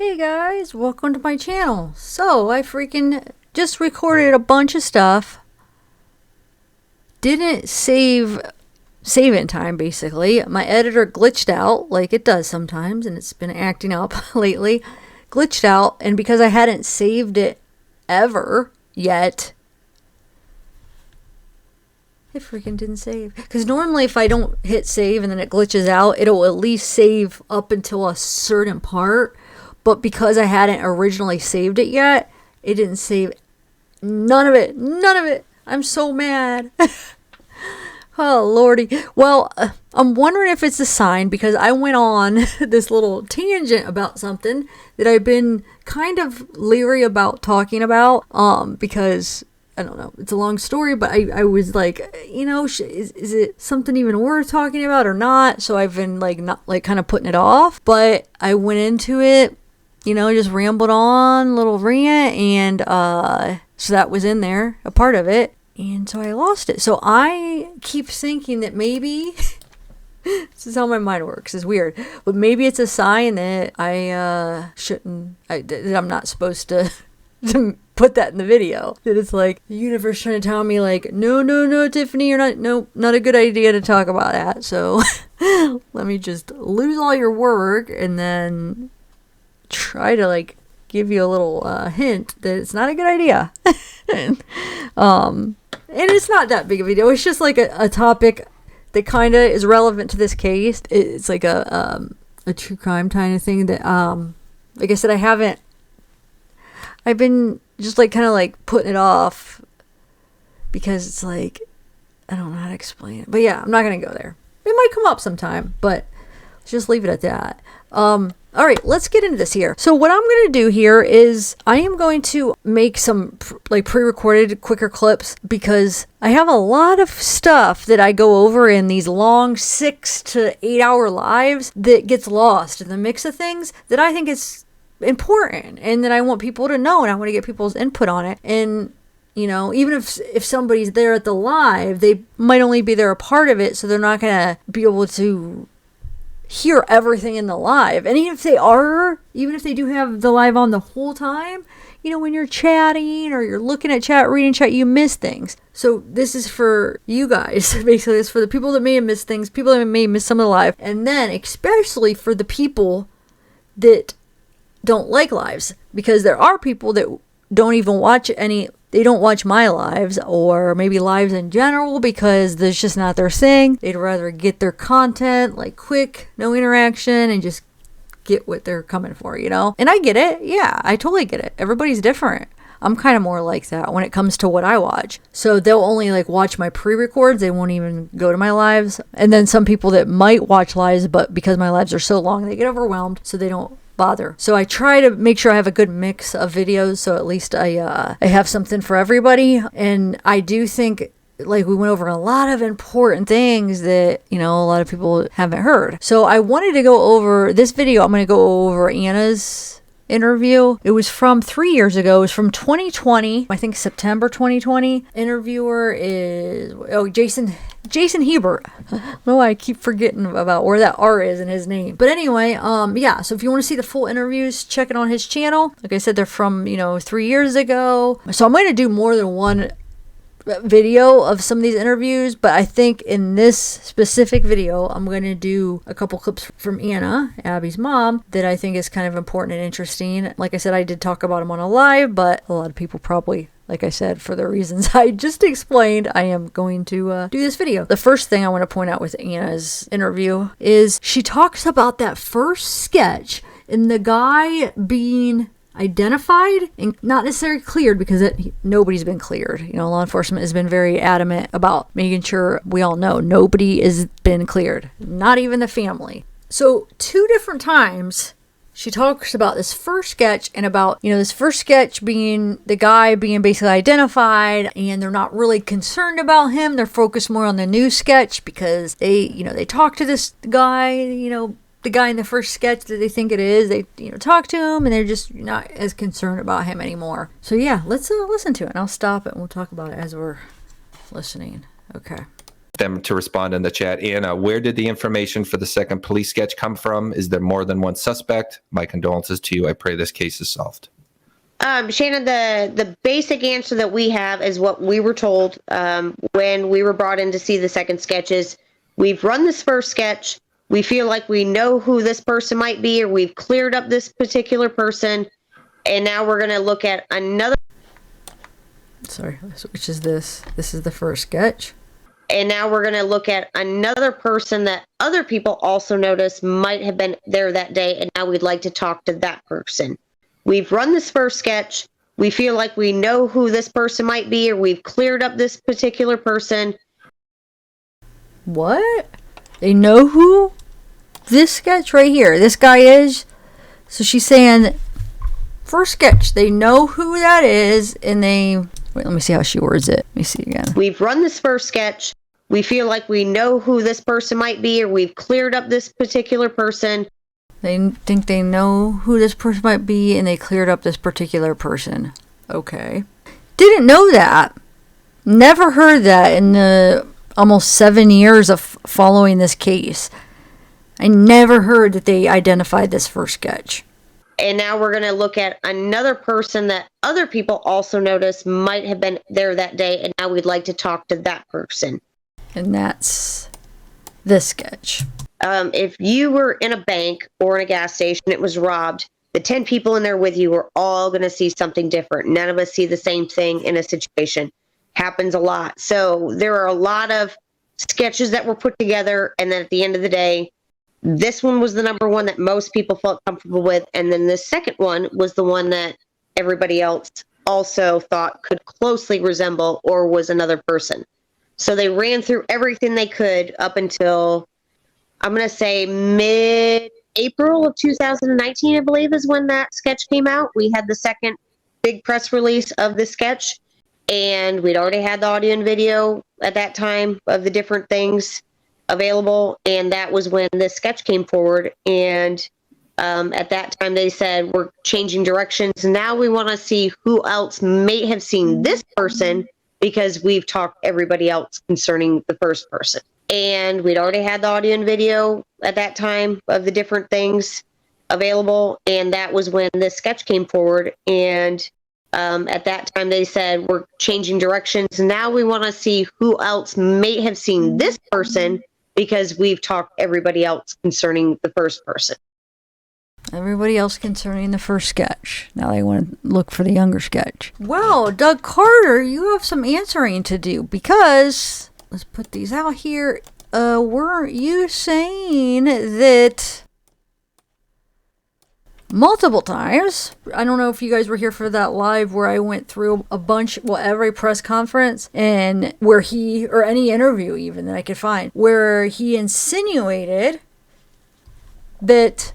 Hey guys, welcome to my channel. So, I freaking just recorded a bunch of stuff. Didn't save it in time, basically. My editor glitched out, like it does sometimes, and it's been acting up lately. Glitched out, and because I hadn't saved it ever yet, it freaking didn't save. Because normally if I don't hit save and then it glitches out, it'll at least save up until a certain part. But because I hadn't originally saved it yet, it didn't save none of it. None of it. I'm so mad. Oh, lordy. Well, I'm wondering if it's a sign, because I went on this little tangent about something that I've been kind of leery about talking about, because I don't know, it's a long story, but I was like, you know, is it something even worth talking about or not? So I've been not kind of putting it off, but I went into it, you know, just rambled on, little rant, and so that was in there, a part of it, and so I lost it. So I keep thinking that maybe this is how my mind works. It's weird, but maybe it's a sign that I that I'm not supposed to put that in the video. That it's like the universe trying to tell me, like, no, Tiffany, you're not a good idea to talk about that. So let me just lose all your work and then try to like give you a little hint that it's not a good idea. And it's not that big of a video. It's just like a topic that kind of is relevant to this case. It's like a true crime kind of thing that like I said, I've been just like kind of like putting it off because it's like, I don't know how to explain it. But yeah, I'm not going to go there. It might come up sometime, but let's just leave it at that. All right, let's get into this here. So what I'm going to do here is I am going to make some pre-recorded quicker clips, because I have a lot of stuff that I go over in these long 6 to 8 hour lives that gets lost in the mix of things that I think is important and that I want people to know, and I want to get people's input on it. And you know, even if somebody's there at the live, they might only be there a part of it, so they're not going to be able to hear everything in the live. And even if they do have the live on the whole time, you know, when you're chatting or you're looking at chat, reading chat, you miss things. So this is for you guys. Basically, it's for the people that may have missed things, people that may miss some of the live, and then especially for the people that don't like lives, because there are people that don't even watch they don't watch my lives, or maybe lives in general, because there's just not their thing. They'd rather get their content like quick, no interaction, and just get what they're coming for, you know? And I get it. Yeah, I totally get it. Everybody's different. I'm kind of more like that when it comes to what I watch. So they'll only like watch my pre-records. They won't even go to my lives. And then some people that might watch lives, but because my lives are so long, they get overwhelmed, so they don't bother. So I try to make sure I have a good mix of videos, so at least I have something for everybody. And I do think, like, we went over a lot of important things that, you know, a lot of people haven't heard. So I wanted to go over this video. I'm going to go over Anna's interview. It was from 3 years ago. It was from 2020, I think September 2020. Interviewer is Jason Hebert. I don't know why I keep forgetting about where that R is in his name. But anyway, yeah, so if you want to see the full interviews, check it on his channel. Like I said, they're from, 3 years ago. So I'm going to do more than one video of some of these interviews, but I think in this specific video I'm going to do a couple clips from Anna, Abby's mom, that I think is kind of important and interesting. Like I said, I did talk about them on a live, but a lot of people probably, like I said, for the reasons I just explained, I am going to do this video. The first thing I want to point out with Anna's interview is she talks about that first sketch and the guy being identified and not necessarily cleared, because nobody's been cleared. You know, law enforcement has been very adamant about making sure we all know nobody has been cleared, not even the family. So 2 different times she talks about this first sketch, and about, this first sketch being the guy being basically identified, and they're not really concerned about him. They're focused more on the new sketch because they talk to this guy, the guy in the first sketch that they think it is. They, talk to him, and they're just not as concerned about him anymore. So yeah, let's listen to it, and I'll stop it and we'll talk about it as we're listening. Okay. them to respond in the chat. Anna, where did the information for the second police sketch come from? Is there more than one suspect? My condolences to you. I pray this case is solved. Shannon, the basic answer that we have is what we were told when we were brought in to see the second sketches. We've run this first sketch. We feel like we know who this person might be, or we've cleared up this particular person, and now we're going to look at another. Sorry, which is this? This is the first sketch. And now we're going to look at another person that other people also noticed might have been there that day, and now we'd like to talk to that person. We've run this first sketch. We feel like we know who this person might be, or we've cleared up this particular person. What? They know who this sketch right here, this guy is? So she's saying, first sketch, they know who that is, and they... Wait, let me see how she words it. Let me see again. We've run this first sketch. We feel like we know who this person might be, or we've cleared up this particular person. They think they know who this person might be, and they cleared up this particular person. Okay. Didn't know that. Never heard that in the almost 7 years of following this case. I never heard that they identified this first sketch. And now we're going to look at another person that other people also noticed might have been there that day, and now we'd like to talk to that person. And that's this sketch. If you were in a bank or in a gas station, it was robbed, the 10 people in there with you are all going to see something different. None of us see the same thing in a situation. Happens a lot. So there are a lot of sketches that were put together, and then at the end of the day, this one was the number one that most people felt comfortable with, and then the second one was the one that everybody else also thought could closely resemble or was another person. So they ran through everything they could up until, I'm going to say, mid-April of 2019, I believe, is when that sketch came out. We had the second big press release of the sketch, and we'd already had the audio and video at that time of the different things available, and that was when this sketch came forward. And at that time they said, we're changing directions. Now we want to see who else may have seen this person, because we've talked to everybody else concerning the first person. And we'd already had the audio and video at that time of the different things available, and that was when this sketch came forward. And at that time they said, we're changing directions. Now we want to see who else may have seen this person, because we've talked to everybody else concerning the first person. Everybody else concerning the first sketch. Now they want to look for the younger sketch. Well, Doug Carter, you have some answering to do, because, let's put these out here. Weren't you saying that multiple times? I don't know if you guys were here for that live where I went through a bunch, well, every press conference, and where he, or any interview even that I could find, where he insinuated that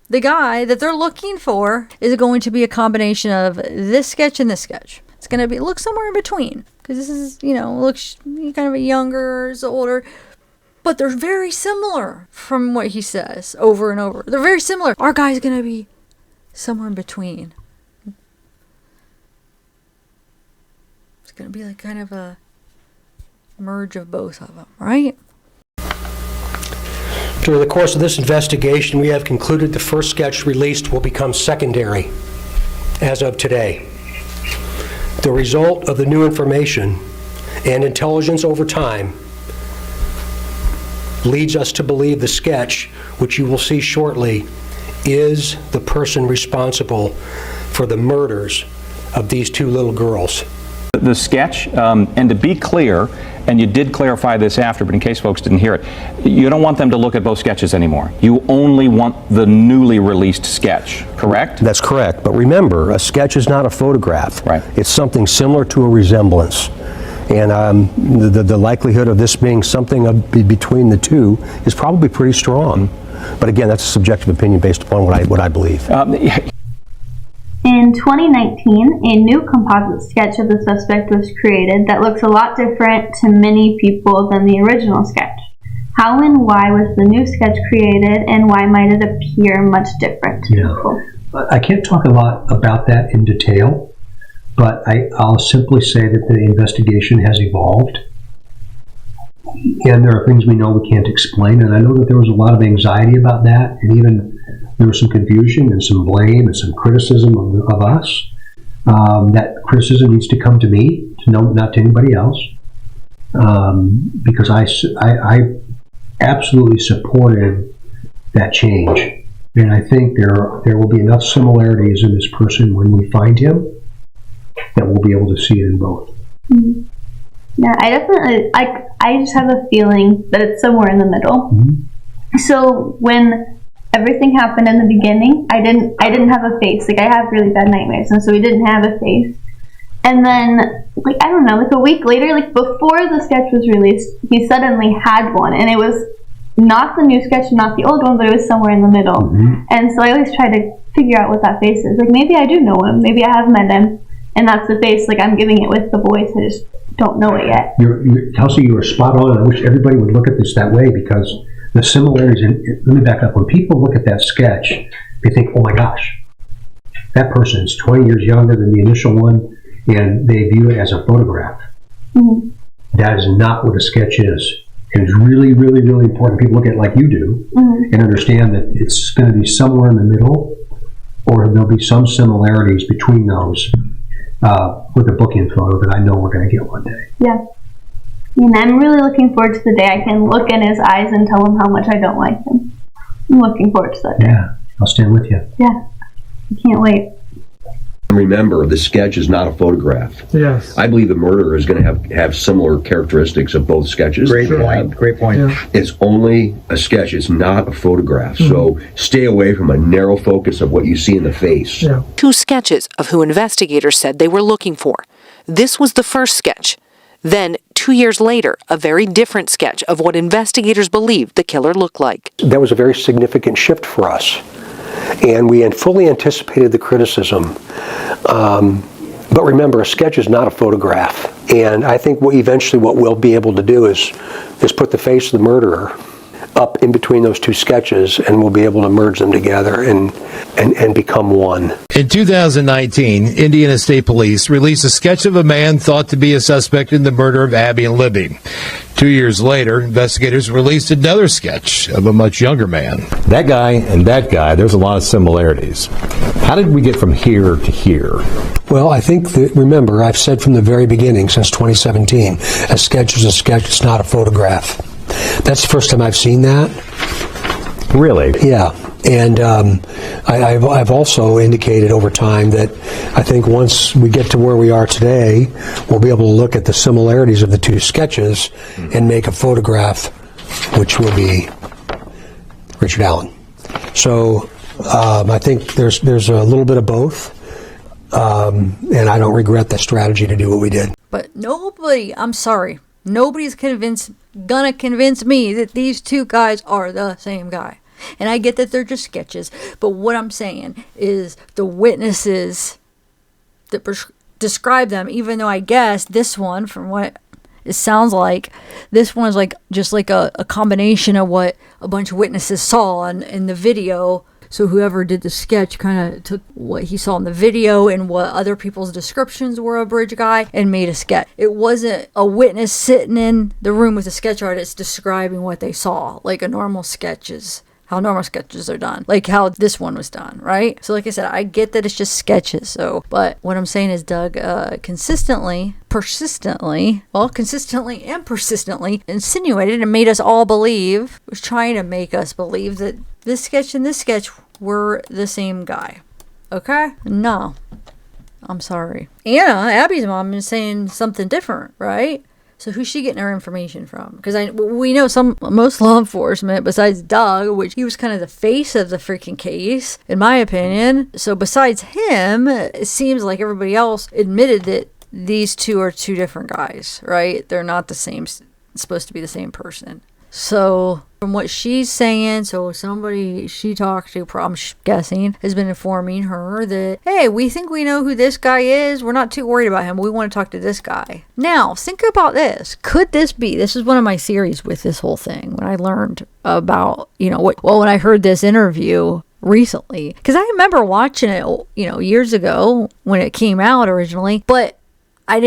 the guy that they're looking for is going to be a combination of this sketch and this sketch. It's going to look somewhere in between, because this is, looks kind of a younger, is older. But they're very similar from what he says over and over. They're very similar. Our guy's going to be somewhere in between. It's going to be like kind of a merge of both of them, right? During the course of this investigation, we have concluded the first sketch released will become secondary as of today. The result of the new information and intelligence over time leads us to believe the sketch, which you will see shortly, is the person responsible for the murders of these two little girls. The sketch, and to be clear, and you did clarify this after, but in case folks didn't hear it, you don't want them to look at both sketches anymore. You only want the newly released sketch, correct? That's correct, but remember, a sketch is not a photograph. Right. It's something similar to a resemblance. And the likelihood of this being something between the two is probably pretty strong. But again, that's a subjective opinion based upon what I believe. In 2019, a new composite sketch of the suspect was created that looks a lot different to many people than the original sketch. How and why was the new sketch created, and why might it appear much different to people? I can't talk a lot about that in detail, but I'll simply say that the investigation has evolved, and there are things we know we can't explain, and I know that there was a lot of anxiety about that, and even there was some confusion and some blame and some criticism of us. That criticism needs to come to me, not to anybody else, because I absolutely supported that change, and I think there will be enough similarities in this person when we find him that we'll be able to see it in both. Mm-hmm. Yeah, I definitely, I just have a feeling that it's somewhere in the middle. Mm-hmm. So when everything happened in the beginning, I didn't have a face. Like, I have really bad nightmares, and so we didn't have a face. And then, like, I don't know, like a week later, like before the sketch was released, he suddenly had one, and it was not the new sketch, not the old one, but it was somewhere in the middle. Mm-hmm. And so I always try to figure out what that face is. Like, maybe I do know him, maybe I have met him, and that's the face. Like, I'm giving it with the voice, I just don't know it yet. Kelsey, you were spot on. I wish everybody would look at this that way, because the similarities, let me back up. When people look at that sketch, they think, oh my gosh, that person is 20 years younger than the initial one, and they view it as a photograph. Mm-hmm. That is not what a sketch is. And it's really, really, really important people look at it like you do, mm-hmm. and understand that it's going to be somewhere in the middle, or there'll be some similarities between those with a booking photo that I know we're going to get one day. Yeah. And I'm really looking forward to the day I can look in his eyes and tell him how much I don't like him. I'm looking forward to that day. Yeah, I'll stand with you. Yeah, I can't wait. Remember, the sketch is not a photograph. Yes. I believe the murderer is going to have similar characteristics of both sketches. Great point. Great point. Yeah. It's only a sketch. It's not a photograph. Mm-hmm. So stay away from a narrow focus of what you see in the face. Yeah. 2 sketches of who investigators said they were looking for. This was the first sketch. Then, 2 years later, a very different sketch of what investigators believed the killer looked like. That was a very significant shift for us, and we had fully anticipated the criticism. But remember, a sketch is not a photograph, and I think what we'll be able to do is put the face of the murderer up in between those 2 sketches, and we'll be able to merge them together and become one. In 2019, Indiana State Police released a sketch of a man thought to be a suspect in the murder of Abby and Libby. 2 years later, investigators released another sketch of a much younger man. That guy and that guy, there's a lot of similarities. How did we get from here to here? Well, I think that, remember, I've said from the very beginning, since 2017, a sketch is a sketch, it's not a photograph. That's the first time I've seen that. Really? Yeah. And I've also indicated over time that I think once we get to where we are today, we'll be able to look at the similarities of the 2 sketches and make a photograph, which will be Richard Allen. So I think there's a little bit of both, and I don't regret the strategy to do what we did. But nobody, I'm sorry, nobody's gonna convince me that these 2 guys are the same guy. And I get that they're just sketches, but what I'm saying is the witnesses that describe them, even though I guess this one, from what it sounds like, this one is like just like a combination of what a bunch of witnesses saw in the video. So whoever did the sketch kind of took what he saw in the video and what other people's descriptions were of Bridge Guy and made a sketch. It wasn't a witness sitting in the room with a sketch artist describing what they saw, like a normal sketches. How normal sketches are done, like how this one was done, right? So like I said, I get that it's just sketches. So, but what I'm saying is Doug consistently and persistently insinuated and made us all believe, was trying to make us believe that this sketch and this sketch were the same guy. Okay? No. I'm sorry. Anna, Abby's mom, is saying something different, right? So who's she getting her information from? Because we know most law enforcement, besides Doug, which he was kind of the face of the freaking case, in my opinion. So besides him, it seems like everybody else admitted that these 2 are 2 different guys, right? They're not the same, supposed to be the same person. So from what she's saying, so somebody she talked to, I'm guessing, has been informing her that, hey, we think we know who this guy is. We're not too worried about him. We want to talk to this guy. Now, think about this. Could this be, this is one of my series with this whole thing, when I learned about, when I heard this interview recently, because I remember watching it, years ago when it came out originally, but I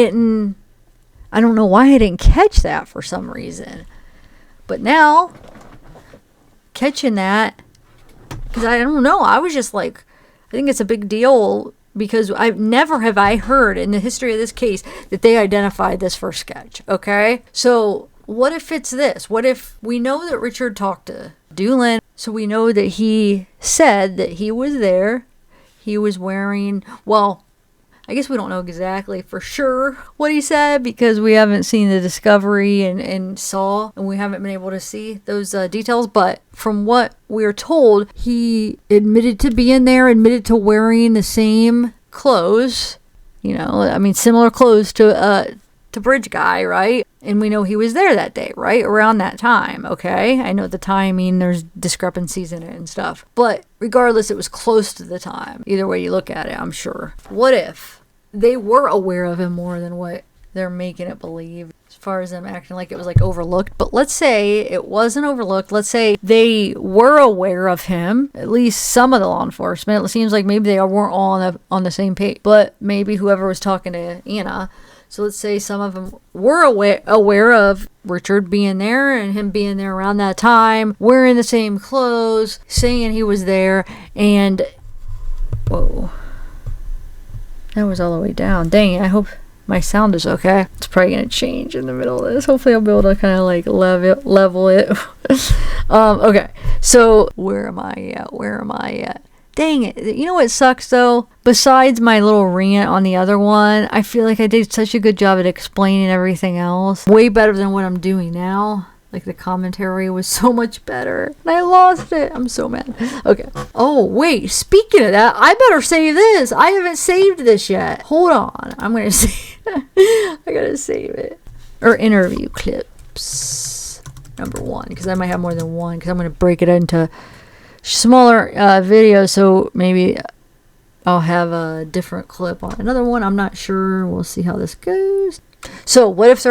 I don't know why I didn't catch that for some reason. But now, catching that, because I don't know, I was just like, I think it's a big deal because I've never have I heard in the history of this case that they identified this first sketch, okay? So what if it's this? What if we know that Richard talked to Doolin, so we know that he said that he was there, he was wearing, well, I guess we don't know exactly for sure what he said because we haven't seen the discovery and saw, and we haven't been able to see those details. But from what we're told, he admitted to being there, admitted to wearing the same clothes. You know, I mean, similar clothes to Bridge Guy, right? And we know he was there that day, right? Around that time, okay? I know the timing, there's discrepancies in it and stuff. But regardless, it was close to the time. Either way you look at it, I'm sure. What if they were aware of him more than what they're making it believe, as far as them acting like it was like overlooked? But let's say it wasn't overlooked. Let's say they were aware of him, at least some of the law enforcement. It seems like maybe they weren't all on the same page, but maybe whoever was talking to Anna. So let's say some of them were aware of Richard being there and him being there around that time, wearing the same clothes, saying he was there, and whoa, that was all the way down. Dang it, I hope my sound is okay. It's probably going to change in the middle of this. Hopefully I'll be able to kind of like level it. Okay, so where am I at? Dang it. You know what sucks though? Besides my little rant on the other one, I feel like I did such a good job at explaining everything else. Way better than what I'm doing now. Like the commentary was so much better. And I lost it. I'm so mad. Okay. Oh, wait. Speaking of that, I better save this. I haven't saved this yet. Hold on. I'm going to save I got to save it. Or interview clips. Number 1. Because I might have more than one. Because I'm going to break it into smaller videos, so maybe I'll have a different clip on another one. I'm not sure. We'll see how this goes. So what if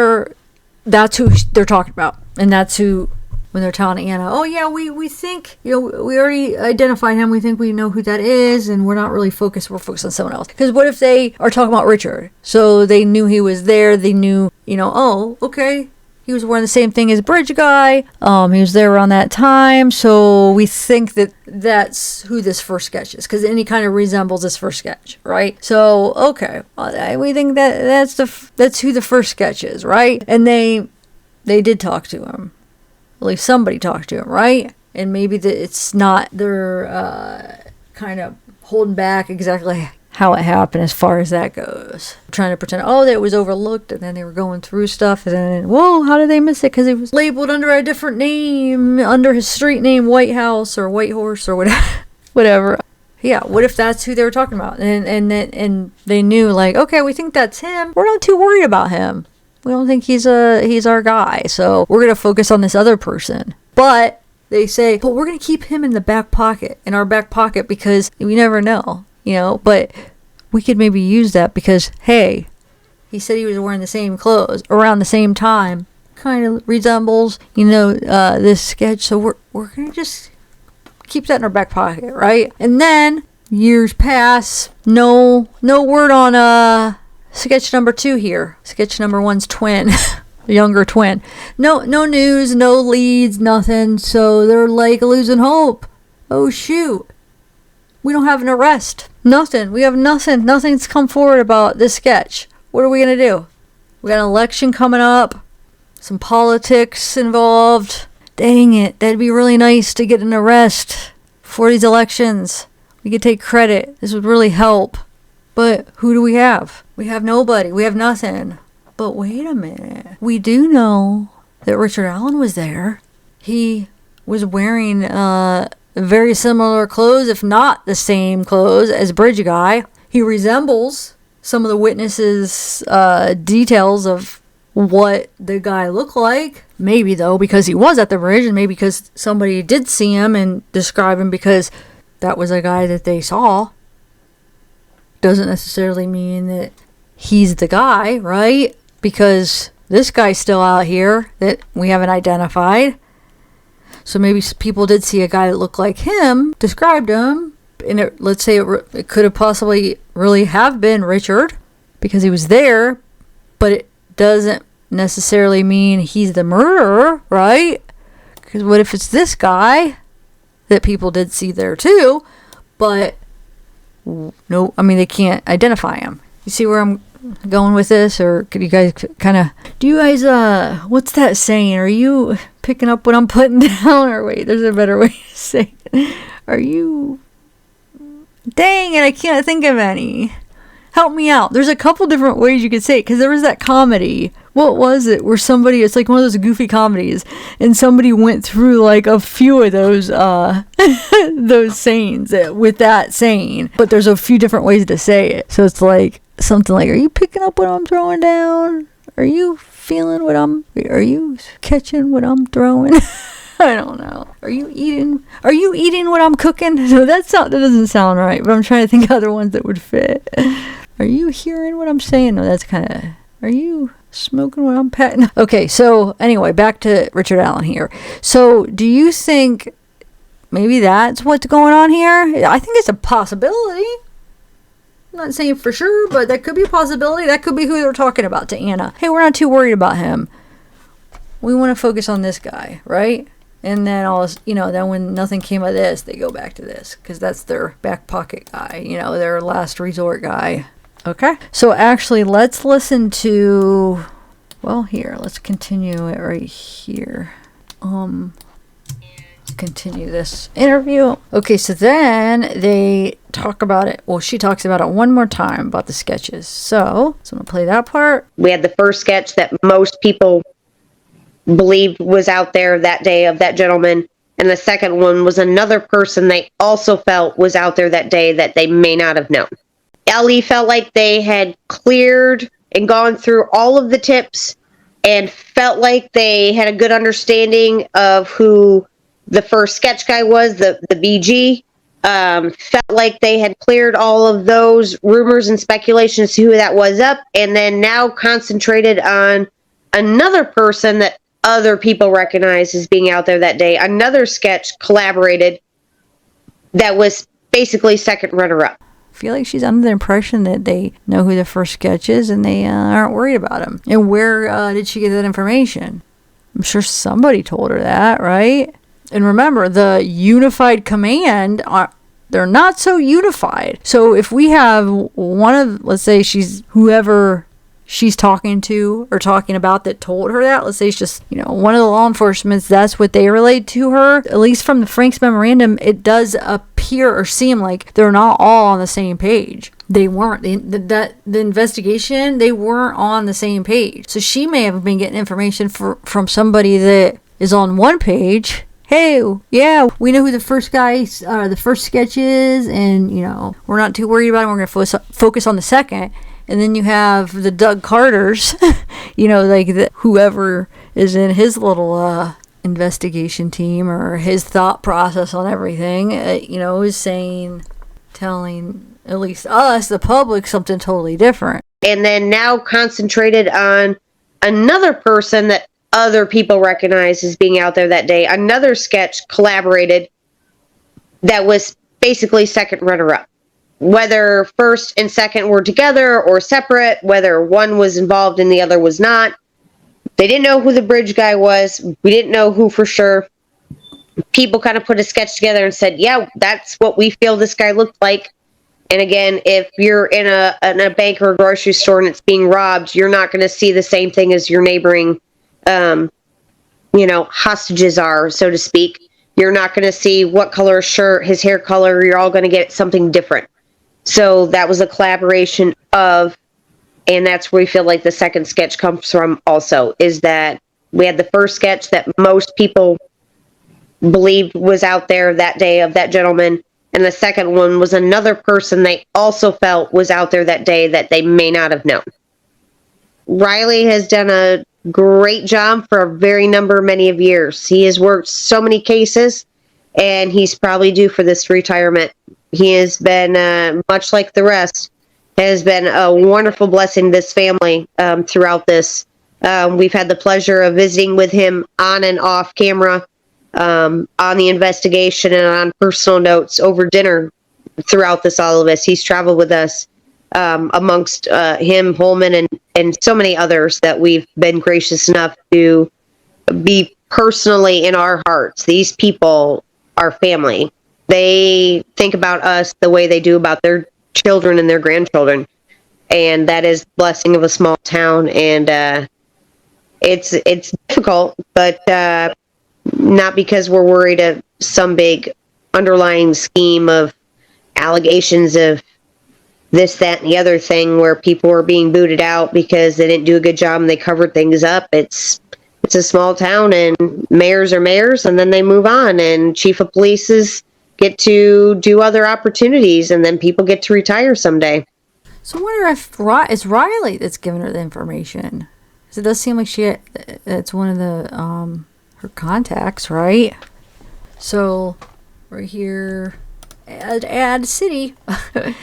that's who they're talking about, and that's who, when they're telling Anna, oh yeah, we think, you know, we already identified him, we think we know who that is, and we're not really focused, we're focused on someone else. Because what if they are talking about Richard, so they knew he was there, they knew, you know, oh okay, he was wearing the same thing as Bridge Guy. He was there around that time, so we think that that's who this first sketch is, because any kind of resembles this first sketch, right? So okay, we think that's who the first sketch is, right? And they did talk to him. At least somebody talked to him, right? And maybe it's not, they're kind of holding back exactly how it happened as far as that goes. Trying to pretend, that it was overlooked, and then they were going through stuff, and then, whoa, how did they miss it? Because it was labeled under a different name, under his street name, White House or White Horse or whatever. Yeah, what if that's who they were talking about? And they knew, like, okay, we think that's him. We're not too worried about him. We don't think he's our guy, so we're going to focus on this other person. But they say, but we're going to keep him in our back pocket, because we never know. You know, but we could maybe use that because, hey, he said he was wearing the same clothes around the same time. Kind of resembles, you know, this sketch. So we're going to just keep that in our back pocket, right? And then years pass. No word on sketch number 2 here. Sketch number 1's twin. Younger twin. No news, no leads, nothing. So they're like losing hope. Oh, shoot. We don't have an arrest. Nothing. We have nothing. Nothing's come forward about this sketch. What are we going to do? We got an election coming up. Some politics involved. Dang it. That'd be really nice to get an arrest for these elections. We could take credit. This would really help. But who do we have? We have nobody. We have nothing. But wait a minute. We do know that Richard Allen was there. He was wearing very similar clothes, if not the same clothes as Bridge Guy. He resembles some of the witnesses' details of what the guy looked like. Maybe though, because he was at the bridge, and maybe because somebody did see him and describe him because that was a guy that they saw. Doesn't necessarily mean that he's the guy, right? Because this guy's still out here that we haven't identified. So maybe people did see a guy that looked like him, described him, and let's say it could have possibly really have been Richard because he was there, but it doesn't necessarily mean he's the murderer, right? Because what if it's this guy that people did see there too, but no, I mean, they can't identify him. You see where I'm going with this? Or could you guys do you guys, what's that saying? Are you picking up what I'm putting down? Or wait, there's a better way to say it. Are you, dang it, I can't think of any. Help me out. There's a couple different ways you could say it, because there was that comedy. What was it? Where somebody, it's like one of those goofy comedies, and somebody went through like a few of those those sayings with that saying. But there's a few different ways to say it. So it's like something like, are you picking up what I'm throwing down? Are you feeling are you catching what I'm throwing? I don't know. Are you eating what I'm cooking? No, that doesn't sound right, but I'm trying to think of other ones that would fit. Are you hearing what I'm saying? No, that's kind of, are you smoking what I'm patting? Okay, so anyway, back to Richard Allen here. So do you think maybe that's what's going on here? I think it's a possibility. I'm not saying for sure, but that could be a possibility. That could be who they're talking about to Anna. Hey, we're not too worried about him. We want to focus on this guy, right? And then then when nothing came of this, they go back to this, because that's their back pocket guy, their last resort guy. Okay. So actually, let's listen to, let's continue it right here. Continue this interview. Okay, so then they talk about it. Well, she talks about it one more time about the sketches. So I'm going to play that part. We had the first sketch that most people believed was out there that day of that gentleman. And the second one was another person they also felt was out there that day that they may not have known. Ellie felt like they had cleared and gone through all of the tips and felt like they had a good understanding of who the first sketch guy was, the BG. Felt like they had cleared all of those rumors and speculations to who that was up, and then now concentrated on another person that other people recognize as being out there that day. Another sketch collaborated that was basically second runner-up. I feel like she's under the impression that they know who the first sketch is and they aren't worried about him. And where did she get that information? I'm sure somebody told her that, right? And remember, the unified command, they're not so unified. So if we have let's say she's whoever she's talking to or talking about that told her that, let's say it's just, one of the law enforcements, that's what they relayed to her. At least from the Frank's memorandum, it does appear or seem like they're not all on the same page. They weren't. The investigation, they weren't on the same page. So she may have been getting information from somebody that is on one page. Hey, yeah, we know who the first the first sketch is, and, we're not too worried about it. We're going to focus on the second. And then you have the Doug Carters, whoever is in his little investigation team or his thought process on everything, is telling at least us, the public, something totally different. And then now concentrated on another person that other people recognize as being out there that day. Another sketch collaborated that was basically second runner-up. Whether first and second were together or separate, whether one was involved and the other was not. They didn't know who the bridge guy was. We didn't know who for sure. People kind of put a sketch together and said, yeah, that's what we feel this guy looked like. And again, if you're in a bank or a grocery store and it's being robbed, you're not going to see the same thing as your neighboring, hostages are, so to speak. You're not going to see what color shirt, his hair color. You're all going to get something different. So that was a collaboration of, and that's where we feel like the second sketch comes from also, is that we had the first sketch that most people believed was out there that day of that gentleman. And the second one was another person they also felt was out there that day that they may not have known. Riley has done a great job for a many of years. He has worked so many cases, and he's probably due for this retirement. He has been, much like the rest, has been a wonderful blessing to this family throughout this. We've had the pleasure of visiting with him on and off camera, on the investigation and on personal notes over dinner throughout all of this. He's traveled with us. amongst him, Holman, and so many others that we've been gracious enough to be personally in our hearts. These people are family. They think about us the way they do about their children and their grandchildren. And that is the blessing of a small town. And it's difficult, but not because we're worried of some big underlying scheme of allegations of this, that, and the other thing where people are being booted out because they didn't do a good job and they covered things up. It's a small town, and mayors are mayors, and then they move on, and chief of polices get to do other opportunities, and then people get to retire someday. So I wonder if it's Riley that's giving her the information. 'Cause it does seem like it's one of the her contacts, right? So right here, add city.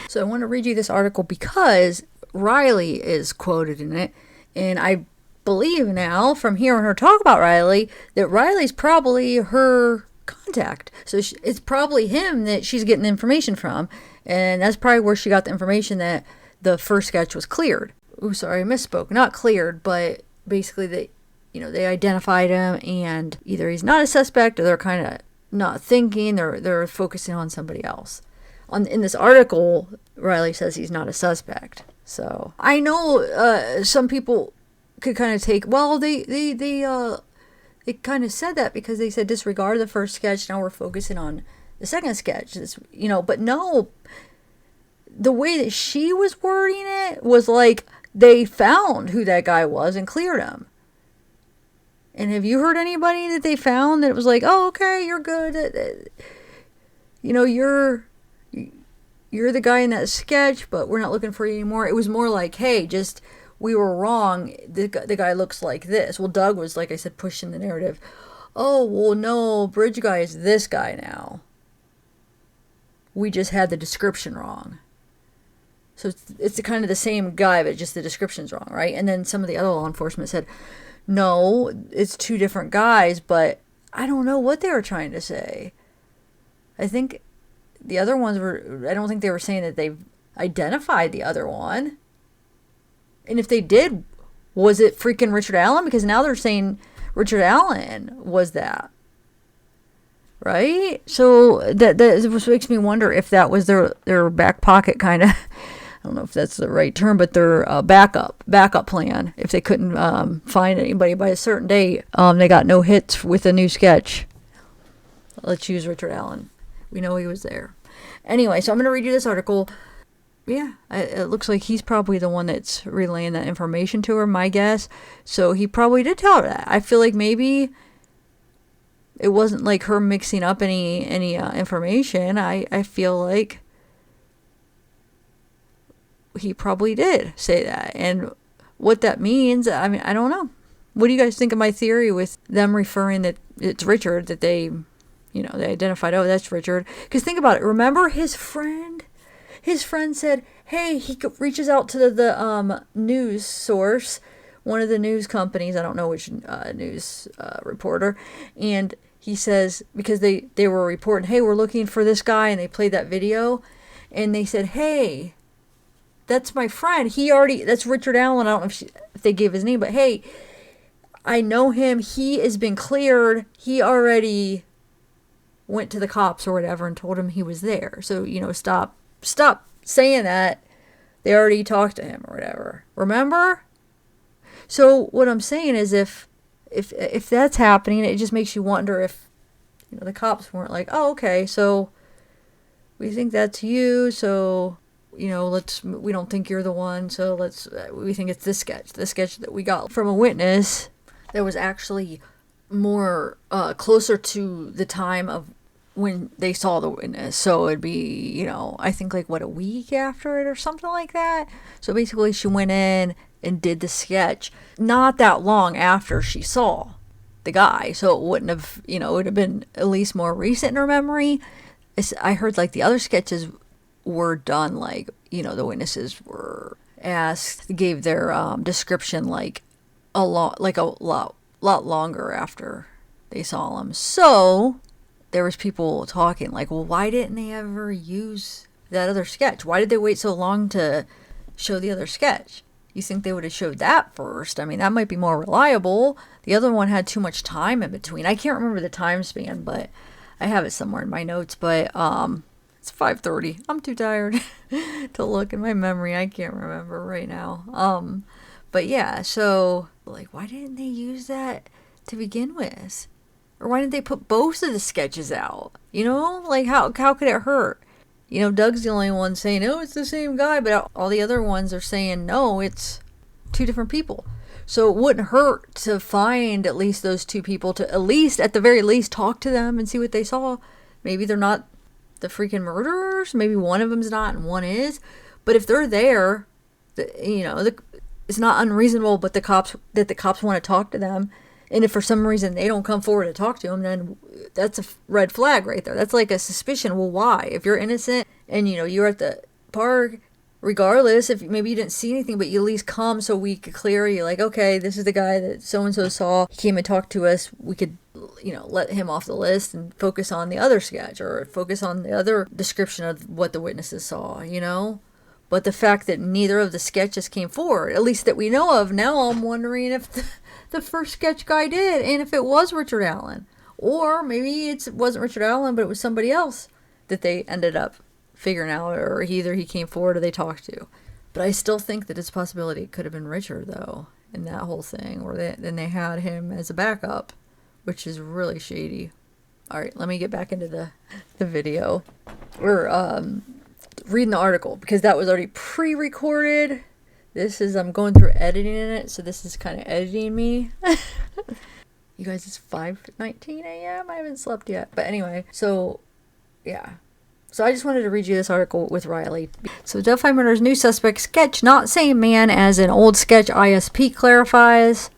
So I want to read you this article because Riley is quoted in it, and I believe now from hearing her talk about Riley that Riley's probably her contact. So it's probably him that she's getting information from, and that's probably where she got the information that the first sketch was cleared. Ooh, sorry, I misspoke. Not cleared, but basically they identified him, and either he's not a suspect or they're kind of not thinking, they're focusing on somebody else. In this article, Riley says he's not a suspect. So I know some people could kind of take, well, they kind of said that because they said disregard the first sketch, now we're focusing on the second sketch. But no, the way that she was wording it was like they found who that guy was and cleared him. And have you heard anybody that they found that was like, oh, okay, you're good. You're the guy in that sketch, but we're not looking for you anymore. It was more like, hey, we were wrong. The guy looks like this. Well, Doug was, like I said, pushing the narrative. Oh, well, no, Bridge guy is this guy now. We just had the description wrong. So it's kind of the same guy, but just the description's wrong, right? And then some of the other law enforcement said, no, it's two different guys, but I don't know what they were trying to say. I think the other ones I don't think they were saying that they've identified the other one. And if they did, was it freaking Richard Allen? Because now they're saying Richard Allen was that. Right? So that makes me wonder if that was their back pocket kind of, I don't know if that's the right term, but their backup plan. If they couldn't find anybody by a certain date, they got no hits with a new sketch. Let's use Richard Allen. We know he was there. Anyway, so I'm going to read you this article. Yeah, it looks like he's probably the one that's relaying that information to her, my guess. So he probably did tell her that. I feel like maybe it wasn't like her mixing up any information. I feel like he probably did say that. And what that means, I mean, I don't know. What do you guys think of my theory with them referring that it's Richard, that they identified, oh, that's Richard? Because think about it. Remember his friend? His friend said, hey, he reaches out to the news source, one of the news companies, I don't know which news reporter, and he says, because they were reporting, hey, we're looking for this guy, and they played that video, and they said, hey, that's my friend. That's Richard Allen. I don't know if they gave his name, but hey, I know him. He has been cleared. He already went to the cops or whatever and told him he was there. So, stop saying that. They already talked to him or whatever. Remember? So what I'm saying is if that's happening, it just makes you wonder if the cops weren't like, oh, okay, so we think that's you, so we don't think you're the one, so we think it's this sketch that we got from a witness that was actually more closer to the time of when they saw the witness. So it'd be, I think a week after it or something like that. So basically she went in and did the sketch not that long after she saw the guy. So it wouldn't have, it would have been at least more recent in her memory. I heard the other sketches were done the witnesses were asked, gave their description a lot longer after they saw him. So there was people talking well, why didn't they ever use that other sketch? Why did they wait so long to show the other sketch. You think they would have showed that first? I mean, that might be more reliable. The other one had too much time in between. I can't remember the time span, but I have it somewhere in my notes. But it's 5:30. I'm too tired to look in my memory. I can't remember right now. But yeah, so like, why didn't they use that to begin with? Or why didn't they put both of the sketches out? You know, like how could it hurt? You know, Doug's the only one saying, oh, it's the same guy, but all the other ones are saying, no, it's two different people. So it wouldn't hurt to find at least those two people, to at least, at the very least, talk to them and see what they saw. Maybe they're not the freaking murderers. Maybe one of them's not and one is. But if they're there, it's not unreasonable that the cops want to talk to them. And if for some reason they don't come forward to talk to him, then that's a red flag right there. That's like a suspicion. Well, why? If you're innocent and, you're at the park, regardless, if maybe you didn't see anything, but you at least come so we could clear you. Like, okay, this is the guy that so-and-so saw. He came and talked to us. We could, let him off the list and focus on the other sketch or focus on the other description of what the witnesses saw, But the fact that neither of the sketches came forward, at least that we know of, now I'm wondering if the first sketch guy did, and if it was Richard Allen. Or maybe it wasn't Richard Allen, but it was somebody else that they ended up figuring out, or either he came forward or they talked to. But I still think that it's a possibility it could have been Richard, though, in that whole thing. Or then they had him as a backup, which is really shady. All right, let me get back into the video. Or reading the article, because that was already pre-recorded. I'm going through editing in it, so this is kind of editing me. You guys, it's 5:19 a.m. I haven't slept yet. But anyway, so, yeah. So I just wanted to read you this article with Riley. So Delphi Murders new suspect sketch, not same man as an old sketch, ISP clarifies.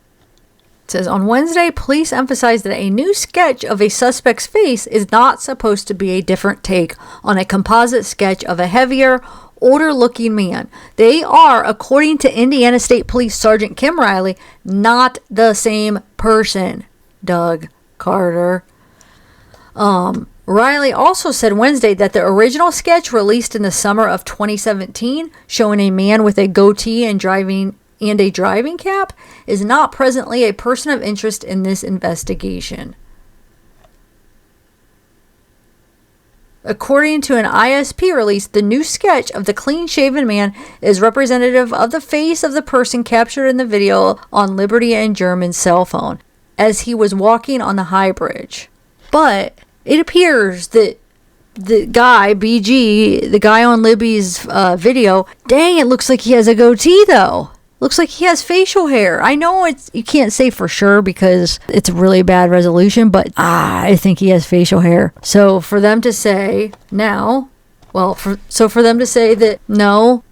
It says, on Wednesday, police emphasized that a new sketch of a suspect's face is not supposed to be a different take on a composite sketch of a heavier, older-looking man. They are, according to Indiana State Police Sergeant Kim Riley, not the same person, Doug Carter. Riley also said Wednesday that the original sketch released in the summer of 2017, showing a man with a goatee and a driving cap, is not presently a person of interest in this investigation. According to an ISP release, the new sketch of the clean-shaven man is representative of the face of the person captured in the video on Liberty and German's cell phone as he was walking on the High Bridge. But it appears that the guy, BG, the guy on Libby's video, dang, it looks like he has a goatee, though. Looks like he has facial hair. I know you can't say for sure because it's a really bad resolution, but I think he has facial hair. So for them to say now, for them to say that no,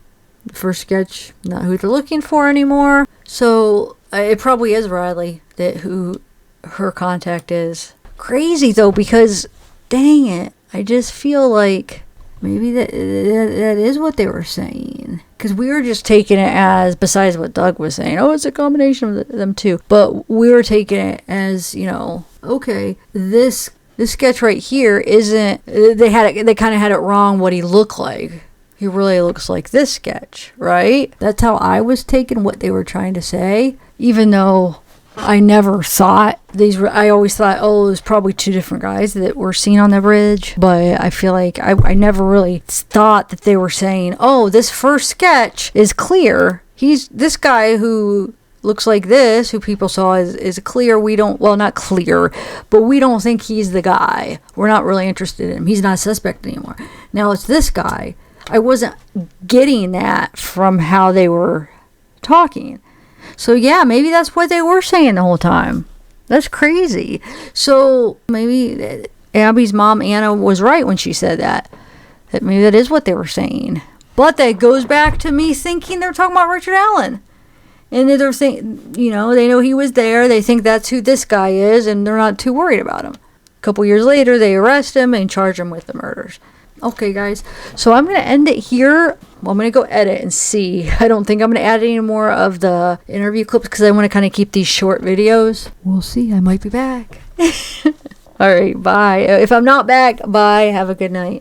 the first sketch, not who they're looking for anymore. So it probably is Riley who her contact is. Crazy though, because dang it, I just feel like maybe that is what they were saying. Because we were just taking it as, besides what Doug was saying, it's a combination of them two. But we were taking it as, okay, this sketch right here isn't, they kind of had it wrong what he looked like. He really looks like this sketch, right? That's how I was taking what they were trying to say. Even though I never thought I always thought, it was probably two different guys that were seen on the bridge. But I feel like I never really thought that they were saying, this first sketch is clear. He's this guy who looks like this, who people saw is clear. Not clear, but we don't think he's the guy. We're not really interested in him. He's not a suspect anymore. Now it's this guy. I wasn't getting that from how they were talking. So yeah, maybe that's what they were saying the whole time. That's crazy. So maybe Abby's mom, Anna, was right when she said that. That maybe that is what they were saying. But that goes back to me thinking they're talking about Richard Allen. And they're saying, they know he was there. They think that's who this guy is, and they're not too worried about him. A couple years later, they arrest him and charge him with the murders. Okay, guys. So I'm going to end it here. Well, I'm going to go edit and see. I don't think I'm going to add any more of the interview clips because I want to kind of keep these short videos. We'll see. I might be back. All right. Bye. If I'm not back, bye. Have a good night.